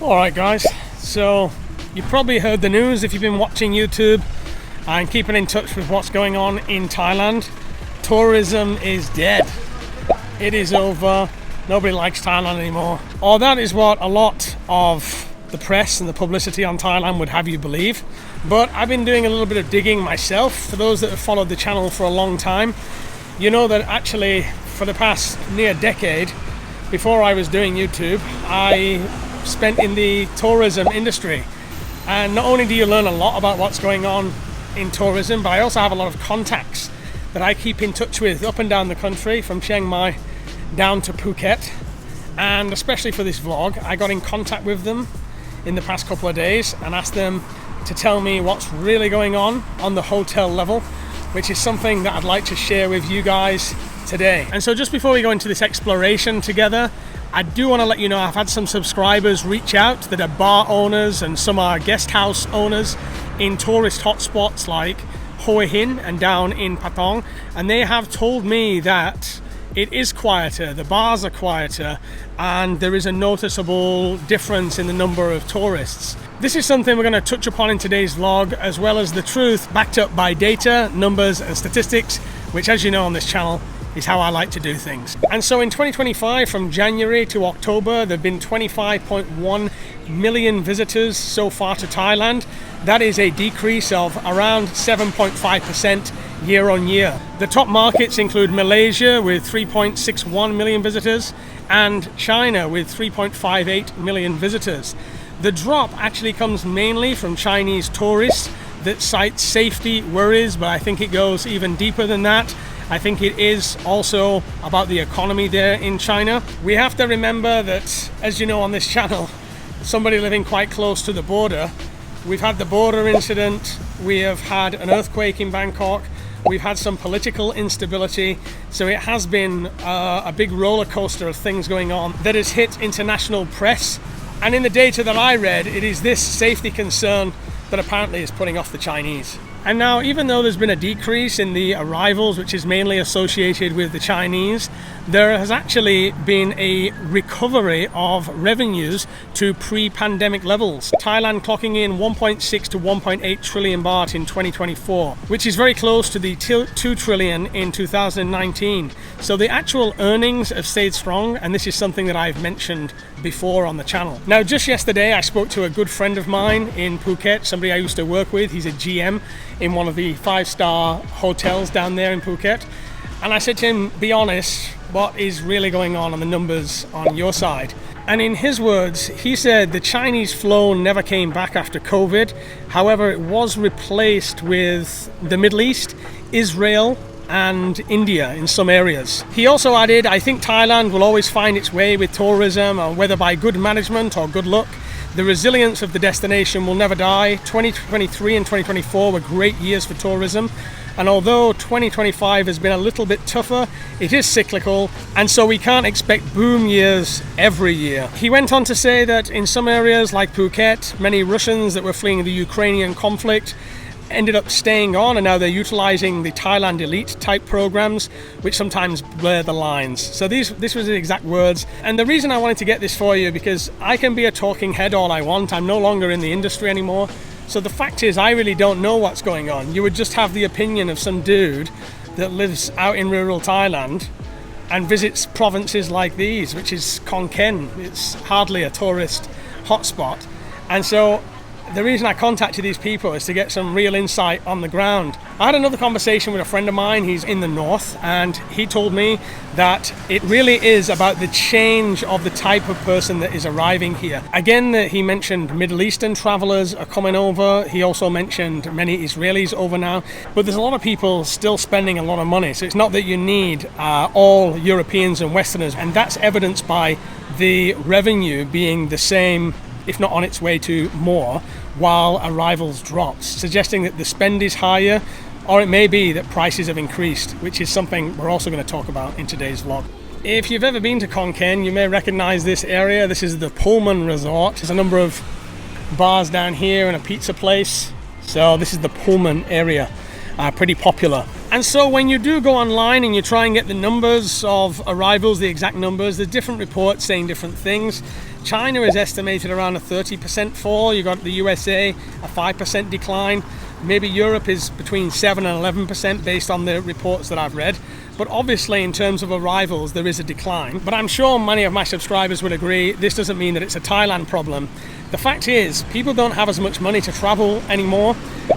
Alright guys, so you probably heard the news if you've been watching YouTube and keeping in touch with what's going on in Thailand. Tourism is dead. It is over. Nobody likes Thailand anymore. Or that is what a lot of the press and the publicity on Thailand would have you believe. But I've been doing a little bit of digging myself. For those that have followed the channel for a long time, you know that actually for the past near decade, before I was doing YouTube, I spent in the tourism industry. And not only do you learn a lot about what's going on in tourism, but I also have a lot of contacts that I keep in touch with up and down the country, from Chiang Mai down to Phuket. And especially for this vlog, I got in contact with them in the past couple of days and asked them to tell me what's really going on the hotel level, which is something that I'd like to share with you guys today. And so just before we go into this exploration together, I do want to let you know I've had some subscribers reach out that are bar owners and some are guest house owners in tourist hotspots like Hue Hin and down in Patong, and they have told me that it is quieter, the bars are quieter, and there is a noticeable difference in the number of tourists. This is something we're going to touch upon in today's vlog, as well as the truth backed up by data, numbers and statistics, which, as you know on this channel, is how I like to do things. And so in 2025, from January to October, there have been 25.1 million visitors so far to Thailand. That is a decrease of around 7.5% year on year. The top markets include Malaysia with 3.61 million visitors and China with 3.58 million visitors. The drop actually comes mainly from Chinese tourists that cite safety worries, but I think it goes even deeper than that. I think it is also about the economy there in China. We have to remember that, as you know on this channel, somebody living quite close to the border, we've had the border incident, we have had an earthquake in Bangkok, we've had some political instability, so it has been a big roller coaster of things going on that has hit international press. And in the data that I read, it is this safety concern that apparently is putting off the Chinese. And now, even though there's been a decrease in the arrivals, which is mainly associated with the Chinese, there has actually been a recovery of revenues to pre-pandemic levels. Thailand clocking in 1.6 to 1.8 trillion baht in 2024, which is very close to the 2 trillion in 2019. So the actual earnings have stayed strong, and this is something that I've mentioned before on the channel. Now, just yesterday, I spoke to a good friend of mine in Phuket, somebody I used to work with. He's a GM in one of the 5-star hotels down there in Phuket. And I said to him, be honest, what is really going on the numbers on your side? And in his words, he said the Chinese flow never came back after COVID. However, it was replaced with the Middle East, Israel, and India in some areas. He also added, I think Thailand will always find its way with tourism, or whether by good management or good luck. The resilience of the destination will never die. 2023 and 2024 were great years for tourism. And although 2025 has been a little bit tougher, it is cyclical, and so we can't expect boom years every year. He went on to say that in some areas like Phuket, many Russians that were fleeing the Ukrainian conflict ended up staying on, and now they're utilizing the Thailand elite type programs, which sometimes blur the lines. So this was the exact words. And the reason I wanted to get this for you, because I can be a talking head all I want. I'm no longer in the industry anymore. So the fact is, I really don't know what's going on. You would just have the opinion of some dude that lives out in rural Thailand and visits provinces like these, which is Kaen. It's hardly a tourist hotspot. And so the reason I contacted these people is to get some real insight on the ground. I had another conversation with a friend of mine. He's in the north, and he told me that it really is about the change of the type of person that is arriving here. Again, he mentioned Middle Eastern travelers are coming over. He also mentioned many Israelis over now, but there's a lot of people still spending a lot of money. So it's not that you need all Europeans and Westerners, and that's evidenced by the revenue being the same, if not on its way to more, while arrivals drops, suggesting that the spend is higher, or it may be that prices have increased, which is something we're also going to talk about in today's vlog. If you've ever been to Khon Kaen, you may recognize this area. This is the Pullman Resort. There's a number of bars down here and a pizza place. So this is the Pullman area, pretty popular. And so when you do go online and you try and get the numbers of arrivals, the exact numbers, there's different reports saying different things. China is estimated around a 30% fall. You got the USA, a 5% decline. Maybe Europe is between 7 and 11% based on the reports that I've read. But obviously in terms of arrivals, there is a decline. But I'm sure many of my subscribers would agree this doesn't mean that it's a Thailand problem. The fact is, people don't have as much money to travel anymore.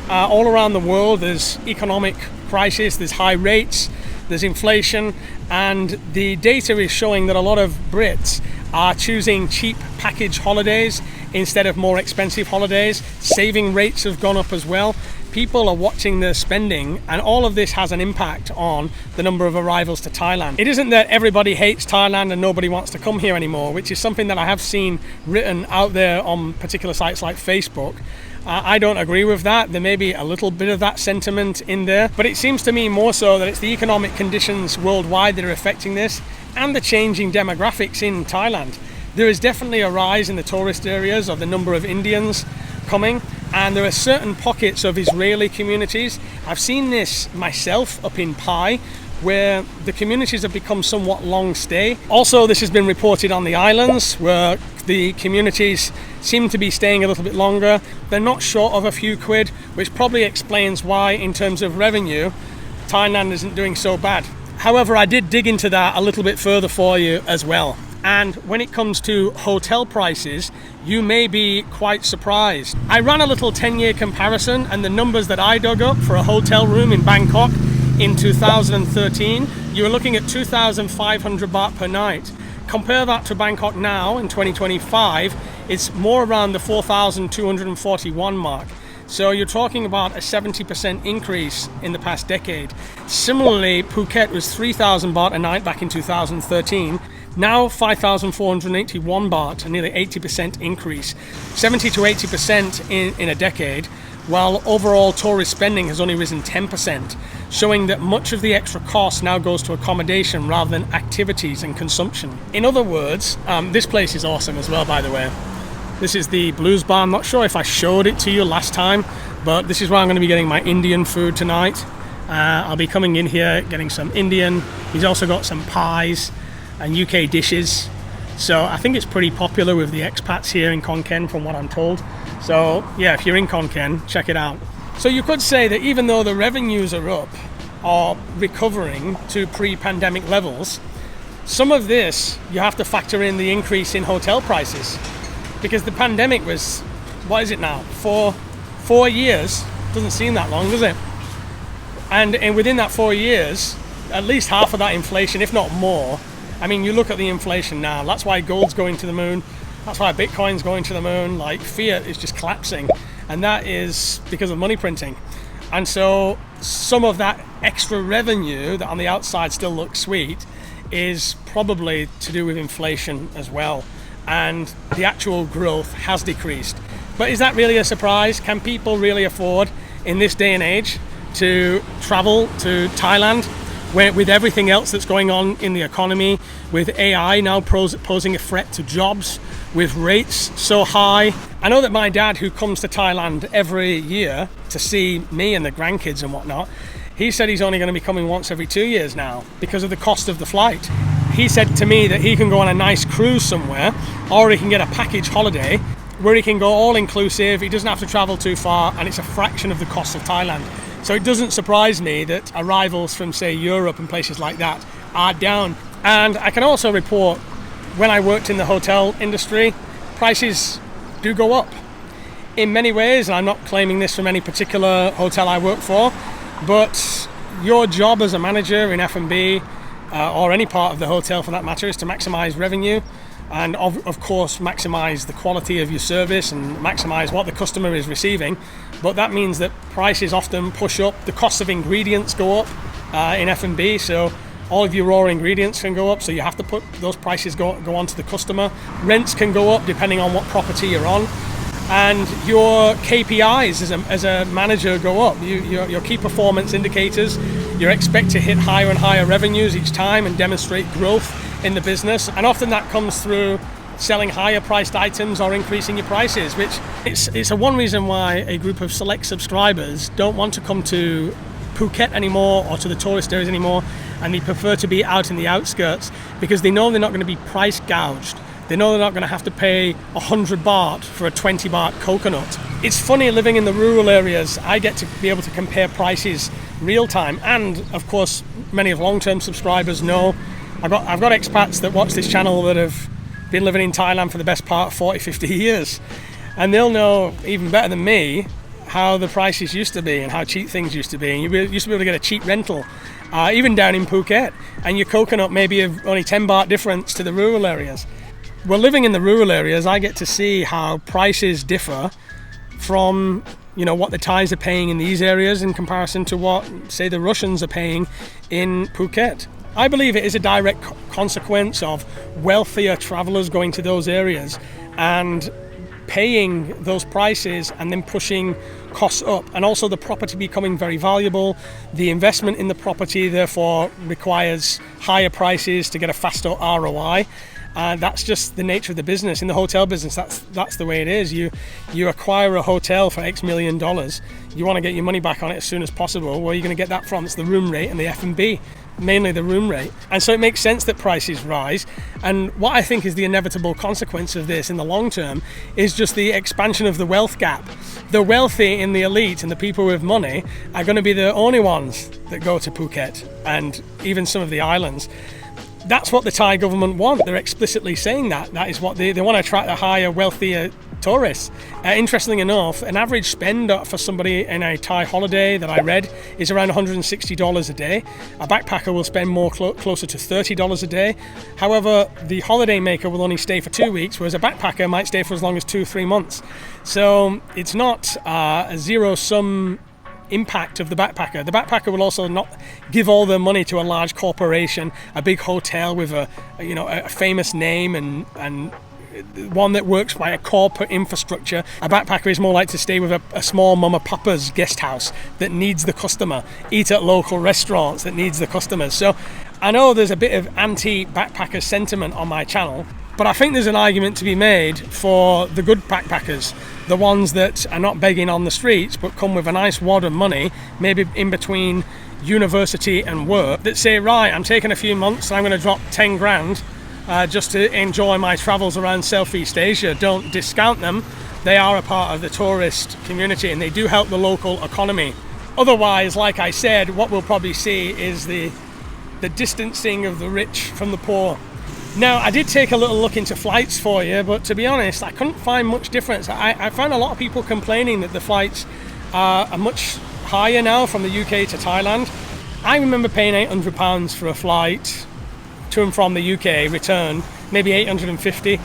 All around the world, there's economic crisis, there's high rates, there's inflation, and the data is showing that a lot of Brits are choosing cheap package holidays instead of more expensive holidays. Saving rates have gone up as well. People are watching their spending, and all of this has an impact on the number of arrivals to Thailand. It isn't that everybody hates Thailand and nobody wants to come here anymore, which is something that I have seen written out there on particular sites like Facebook. I don't agree with that. There may be a little bit of that sentiment in there, but it seems to me more so that it's the economic conditions worldwide that are affecting this, and the changing demographics in Thailand. There is definitely a rise in the tourist areas of the number of Indians coming, and there are certain pockets of Israeli communities. I've seen this myself up in Pai, where the communities have become somewhat long stay. Also, this has been reported on the islands, where the communities seem to be staying a little bit longer. They're not short of a few quid, which probably explains why, in terms of revenue, Thailand isn't doing so bad. However, I did dig into that a little bit further for you as well. And when it comes to hotel prices, you may be quite surprised. I ran a little 10-year comparison, and the numbers that I dug up for a hotel room in Bangkok in 2013, you were looking at 2,500 baht per night. Compare that to Bangkok now in 2025, it's more around the 4,241 mark. So you're talking about a 70% increase in the past decade. Similarly, Phuket was 3,000 baht a night back in 2013. Now 5,481 baht, a nearly 80% increase. 70 to 80% in a decade, while overall tourist spending has only risen 10%, showing that much of the extra cost now goes to accommodation rather than activities and consumption. In other words, this place is awesome as well, by the way. This is the Blues Bar. I'm not sure if I showed it to you last time, but this is where I'm going to be getting my Indian food tonight. I'll be coming in here, getting some Indian. He's also got some pies and UK dishes. So I think it's pretty popular with the expats here in Khon Kaen, from what I'm told. So yeah, if you're in Khon Kaen, check it out. So you could say that even though the revenues are up or recovering to pre-pandemic levels, some of this you have to factor in the increase in hotel prices, because the pandemic was, what is it now, four years? Doesn't seem that long, does it? And within that 4 years, at least half of that inflation, if not more. I mean, you look at the inflation now, that's why gold's going to the moon, that's why Bitcoin's going to the moon, like fiat is just collapsing, and that is because of money printing. And so some of that extra revenue that on the outside still looks sweet is probably to do with inflation as well, and the actual growth has decreased. But is that really a surprise? Can people really afford in this day and age to travel to Thailand with everything else that's going on in the economy, with AI now posing a threat to jobs, with rates so high? I know that my dad, who comes to Thailand every year to see me and the grandkids and whatnot, he said he's only going to be coming once every 2 years now because of the cost of the flight. He said to me that he can go on a nice cruise somewhere, or he can get a package holiday where he can go all inclusive, he doesn't have to travel too far, and it's a fraction of the cost of Thailand. So it doesn't surprise me that arrivals from, say, Europe and places like that are down. And I can also report, when I worked in the hotel industry, prices do go up in many ways, and I'm not claiming this from any particular hotel I work for, but your job as a manager in F&B, or any part of the hotel for that matter, is to maximize revenue and of course maximize the quality of your service and maximize what the customer is receiving. But that means that prices often push up, the cost of ingredients go up in F&B, so all of your raw ingredients can go up, so you have to put those prices go on to the customer. Rents can go up depending on what property you're on, and your KPIs as a manager go up. Your key performance indicators, you expect to hit higher and higher revenues each time and demonstrate growth in the business, and often that comes through selling higher priced items or increasing your prices, which it's a one reason why a group of select subscribers don't want to come to Phuket anymore or to the tourist areas anymore, and they prefer to be out in the outskirts because they know they're not going to be price gouged. They know they're not going to have to pay 100 baht for a 20 baht coconut. It's funny living in the rural areas. I get to be able to compare prices real time, and of course many of long-term subscribers know I've got expats that watch this channel that have been living in Thailand for the best part of 40-50 years, and they'll know even better than me how the prices used to be and how cheap things used to be. And you used to be able to get a cheap rental even down in Phuket, and your coconut may be only 10 baht difference to the rural areas. Well, living in the rural areas, I get to see how prices differ from, you know, what the Thais are paying in these areas in comparison to what, say, the Russians are paying in Phuket. I believe it is a direct consequence of wealthier travelers going to those areas and paying those prices and then pushing costs up, and also the property becoming very valuable. The investment in the property therefore requires higher prices to get a faster ROI. That's just the nature of the business. In the hotel business, that's the way it is. You acquire a hotel for X million dollars. You want to get your money back on it as soon as possible. Where are you going to get that from? It's the room rate and the F&B, mainly the room rate. And so it makes sense that prices rise. And what I think is the inevitable consequence of this in the long term is just the expansion of the wealth gap. The wealthy in the elite and the people with money are going to be the only ones that go to Phuket and even some of the islands. That's what the Thai government want. They're explicitly saying that. That is what they want to attract a higher, wealthier tourists. Interestingly enough, an average spend for somebody in a Thai holiday that I read is around $160 a day. A backpacker will spend more closer to $30 a day. However, the holiday maker will only stay for 2 weeks, whereas a backpacker might stay for as long as 2-3 months. So it's not a zero-sum impact of the backpacker. The backpacker will also not give all their money to a large corporation, a big hotel with a famous name and one that works by a corporate infrastructure. A backpacker is more like to stay with a small mama papa's guest house that needs the customer, eat at local restaurants that needs the customers. So I know there's a bit of anti-backpacker sentiment on my channel, but I think there's an argument to be made for the good backpackers, the ones that are not begging on the streets but come with a nice wad of money, maybe in between university and work, that say, right, I'm taking a few months and I'm going to drop 10 grand just to enjoy my travels around Southeast Asia. Don't discount them. They are a part of the tourist community and they do help the local economy. Otherwise, like I said, what we'll probably see is the distancing of the rich from the poor. Now, I did take a little look into flights for you, but to be honest, I couldn't find much difference. I found a lot of people complaining that the flights are much higher now from the UK to Thailand. I remember paying £800 for a flight to and from the UK, return, maybe 850.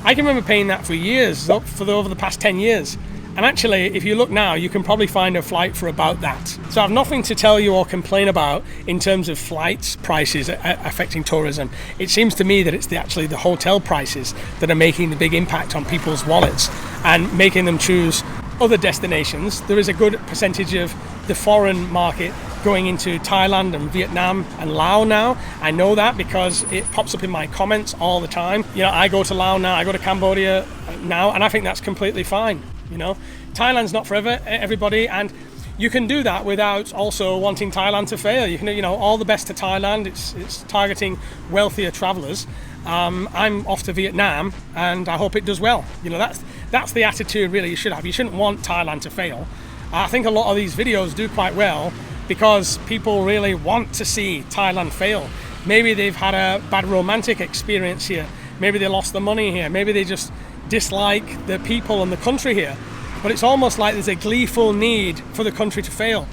I can remember paying that for years, over the past 10 years. And actually, if you look now, you can probably find a flight for about that. So I have nothing to tell you or complain about in terms of flights prices affecting tourism. It seems to me that it's actually the hotel prices that are making the big impact on people's wallets and making them choose other destinations. There is a good percentage of the foreign market going into Thailand and Vietnam and Laos now. I know that because it pops up in my comments all the time. You know, I go to Laos now, I go to Cambodia now, and I think that's completely fine. You know, Thailand's not for everybody, and you can do that without also wanting Thailand to fail. You can, all the best to Thailand. It's targeting wealthier travelers. I'm off to Vietnam, and I hope it does well. That's the attitude really you should have. You shouldn't want Thailand to fail. I think a lot of these videos do quite well because people really want to see Thailand fail. Maybe they've had a bad romantic experience here. Maybe they lost their money here. Maybe they just dislike the people and the country here. But it's almost like there's a gleeful need for the country to fail.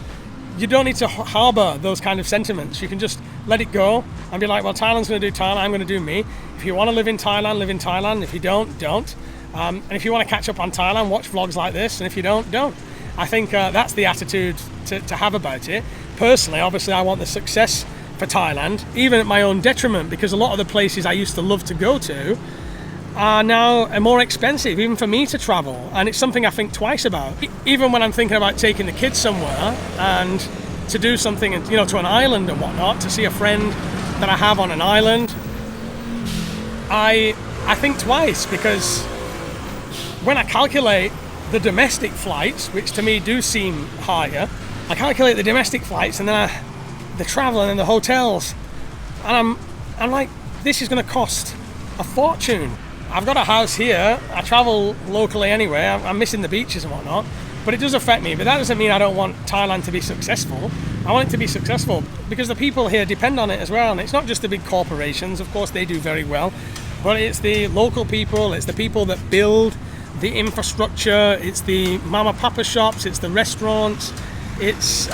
You don't need to harbour those kind of sentiments. You can just let it go and be like, well, Thailand's going to do Thailand, I'm going to do me. If you want to live in Thailand, live in Thailand. If you don't, don't. And if you want to catch up on Thailand, watch vlogs like this. And if you don't, don't. I think that's the attitude to have about it. Personally, obviously, I want the success for Thailand, even at my own detriment, because a lot of the places I used to love to go to are now more expensive, even for me to travel. And it's something I think twice about. Even when I'm thinking about taking the kids somewhere and to do something, to an island and whatnot, to see a friend that I have on an island, I think twice, because when I calculate the domestic flights, which to me do seem higher, I calculate the domestic flights and then the travel and then the hotels, and I'm like, this is going to cost a fortune. I've got a house here. I travel locally anyway. I'm missing the beaches and whatnot, but it does affect me. But that doesn't mean I don't want Thailand to be successful. I want it to be successful because the people here depend on it as well. And it's not just the big corporations. Of course, they do very well, but it's the local people. It's the people that build the infrastructure. It's the mama papa shops. It's the restaurants. It's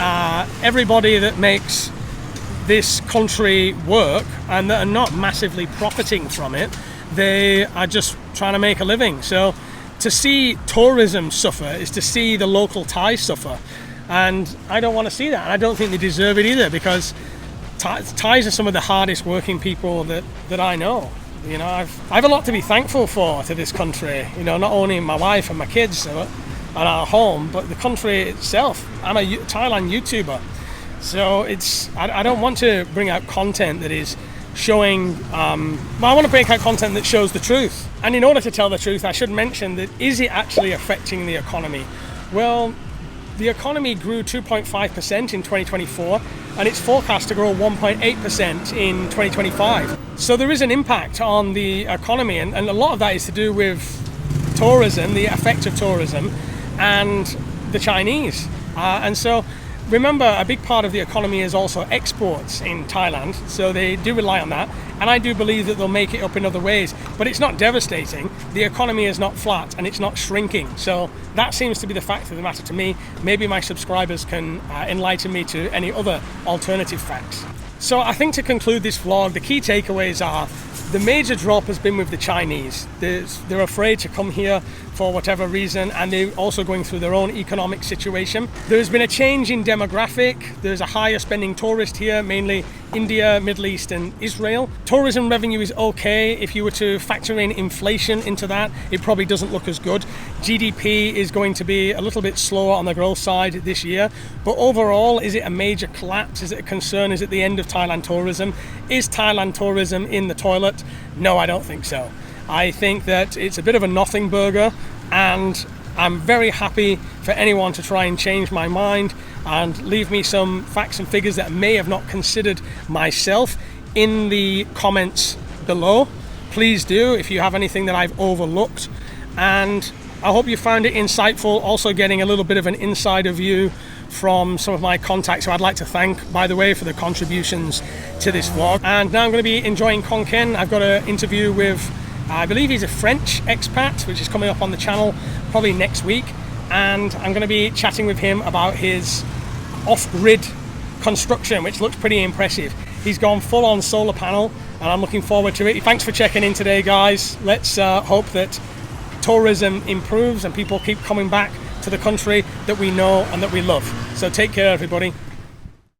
everybody that makes this country work and that are not massively profiting from it. They are just trying to make a living. So to see tourism suffer is to see the local Thais suffer. And I don't want to see that. And I don't think they deserve it either, because Thais are some of the hardest working people that I know. You know, I have a lot to be thankful for to this country. You know, not only my wife and my kids and our home, but the country itself. I'm a Thailand YouTuber. So I don't want to bring out content that is showing, I want to bring out content that shows the truth. And in order to tell the truth, I should mention that, is it actually affecting the economy? Well, the economy grew 2.5% in 2024, and it's forecast to grow 1.8% in 2025. So there is an impact on the economy, and a lot of that is to do with tourism, the effect of tourism, and the Chinese. And so remember, a big part of the economy is also exports in Thailand, so they do rely on that, and I do believe that they'll make it up in other ways, but it's not devastating. The economy is not flat and it's not shrinking, so that seems to be the fact of the matter to me. Maybe my subscribers can enlighten me to any other alternative facts. So I think to conclude this vlog, the key takeaways are: the major drop has been with the Chinese. They're afraid to come here for whatever reason, and they're also going through their own economic situation. There's been a change in demographic. There's a higher spending tourist here, mainly India, Middle East and Israel. Tourism revenue is okay. If you were to factor in inflation into that, it probably doesn't look as good. GDP is going to be a little bit slower on the growth side this year. But overall, is it a major collapse? Is it a concern? Is it the end of Thailand tourism? Is Thailand tourism in the toilet? No, I don't think so. I think that it's a bit of a nothing burger, and I'm very happy for anyone to try and change my mind and leave me some facts and figures that I may have not considered myself in the comments below. Please do, if you have anything that I've overlooked. And I hope you found it insightful, also getting a little bit of an insider view from some of my contacts who I'd like to thank, by the way, for the contributions to this vlog. And now I'm going to be enjoying Khon. I've got an interview with, I believe he's a French expat, which is coming up on the channel probably next week. And I'm going to be chatting with him about his off-grid construction, which looks pretty impressive. He's gone full on solar panel, and I'm looking forward to it. Thanks for checking in today, guys. Let's hope that tourism improves and people keep coming back to the country that we know and that we love. So take care, everybody.